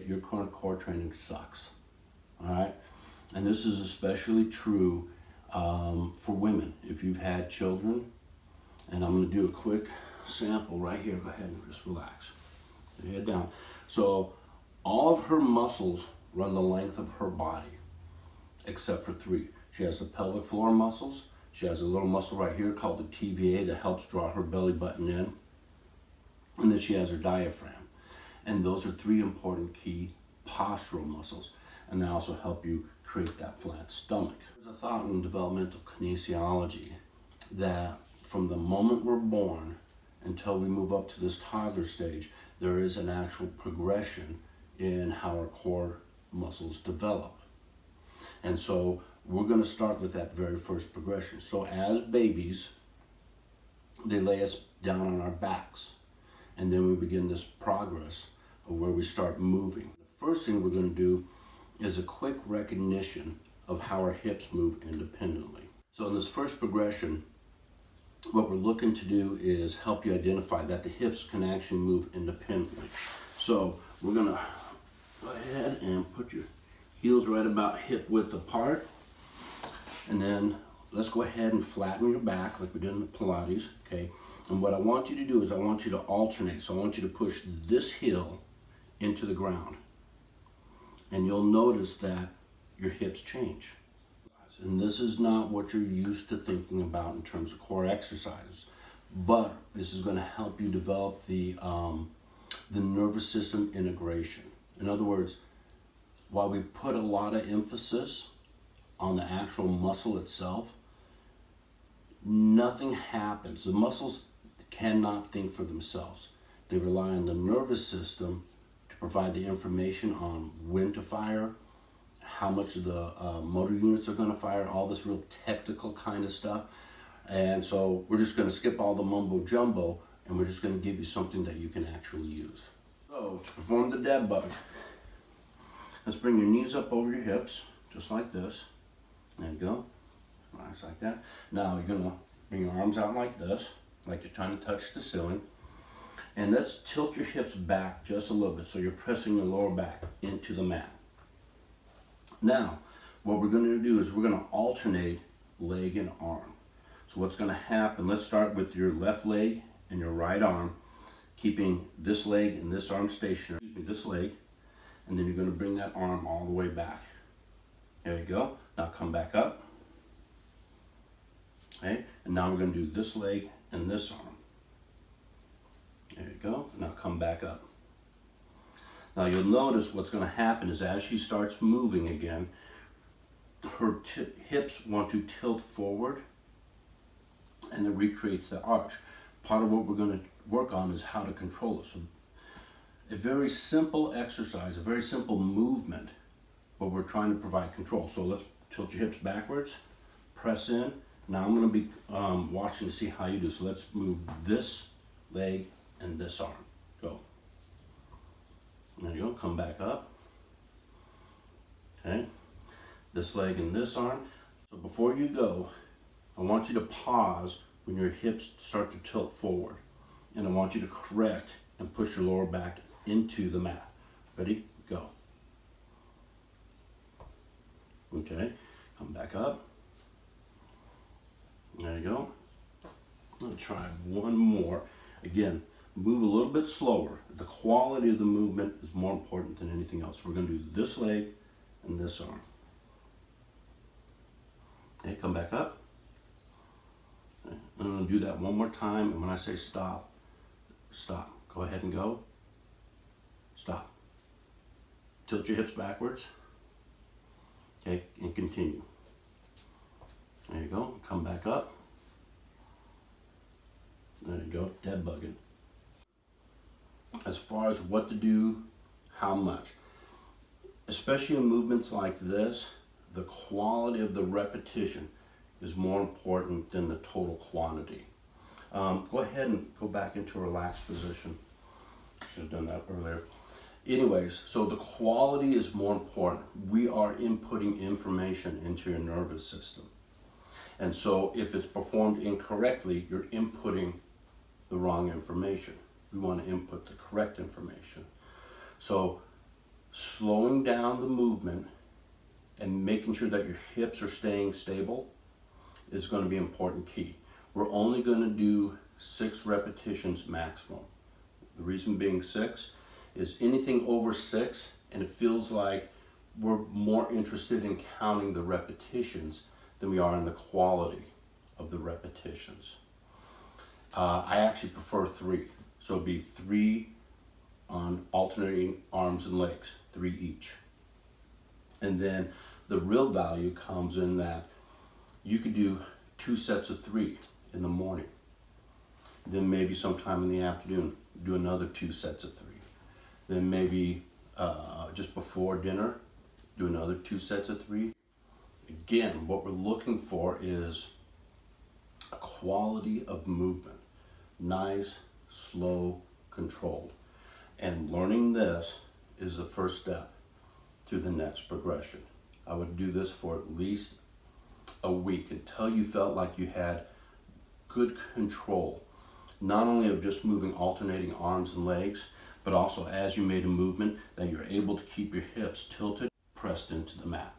your current core training sucks. All right? And this is especially true for women. If you've had children, and I'm going to do a quick sample right here. Go ahead and just relax. Put your head down. So all of her muscles run the length of her body, except for three. She has the pelvic floor muscles. She has a little muscle right here called the TVA that helps draw her belly button in. And then she has her diaphragm. And those are three important key postural muscles. And they also help you create that flat stomach. There's a thought in developmental kinesiology that from the moment we're born until we move up to this toddler stage, there is an actual progression in how our core muscles develop. And so we're going to start with that very first progression. So as babies, they lay us down on our backs. And then we begin this progress of where we start moving. The first thing we're going to do is a quick recognition of how our hips move independently. So in this first progression, what we're looking to do is help you identify that the hips can actually move independently. So we're going to go ahead and put your heels right about hip width apart. And then let's go ahead and flatten your back like we did in the Pilates, okay? And what I want you to do is I want you to alternate. So I want you to push this heel into the ground. And you'll notice that your hips change. And this is not what you're used to thinking about in terms of core exercises, but this is going to help you develop the nervous system integration. In other words, while we put a lot of emphasis on the actual muscle itself, nothing happens. The muscles cannot think for themselves. They rely on the nervous system to provide the information on when to fire, how much of the motor units are going to fire, all this real technical kind of stuff. And so we're just going to skip all the mumbo jumbo, and we're just going to give you something that you can actually use. So to perform the dead bug, let's bring your knees up over your hips, just like this. There you go. Nice like that. Now you're going to bring your arms out like this, like you're trying to touch the ceiling. And let's tilt your hips back just a little bit so you're pressing your lower back into the mat. Now, what we're going to do is we're going to alternate leg and arm. So what's going to happen, let's start with your left leg and your right arm, keeping this leg and this arm stationary. This leg, and then you're going to bring that arm all the way back. There you go. Now come back up. Okay, and now we're going to do this leg and this arm. There you go. Now come back up. Now you'll notice what's going to happen is as she starts moving again, her hips want to tilt forward, and it recreates the arch. Part of what we're going to work on is how to control it. So a very simple exercise, a very simple movement, but we're trying to provide control. So let's tilt your hips backwards, press in. Now I'm going to be watching to see how you do. So let's move this leg and this arm. Go. There you go. Come back up. Okay. This leg and this arm. So before you go, I want you to pause when your hips start to tilt forward. And I want you to correct and push your lower back into the mat. Ready? Go. Okay. Come back up. There you go. I'm going to try one more. Again, move a little bit slower. The quality of the movement is more important than anything else. We're going to do this leg and this arm. Okay, come back up. Okay. I'm going to do that one more time, and when I say stop, stop. Go ahead and go. Stop. Tilt your hips backwards. Okay, and continue. There you go. Come back up. There you go. Dead bugging. As far as what to do, how much, especially in movements like this, the quality of the repetition is more important than the total quantity. Go ahead and go back into a relaxed position. Should have done that earlier. Anyways, so the quality is more important. We are inputting information into your nervous system. And so if it's performed incorrectly, you're inputting the wrong information. We want to input the correct information. So slowing down the movement and making sure that your hips are staying stable is going to be an important key. We're only going to do 6 repetitions maximum. The reason being 6 is anything over 6 and it feels like we're more interested in counting the repetitions than we are in the quality of the repetitions. I actually prefer 3. So it'd be 3 on alternating arms and legs, 3 each. And then the real value comes in that you could do 2 sets of 3 in the morning. Then maybe sometime in the afternoon, do another 2 sets of 3. Then maybe just before dinner, do another 2 sets of 3. Again, what we're looking for is a quality of movement. Nice, slow, controlled. And learning this is the first step to the next progression. I would do this for at least a week until you felt like you had good control, not only of just moving alternating arms and legs, but also as you made a movement that you're able to keep your hips tilted, pressed into the mat.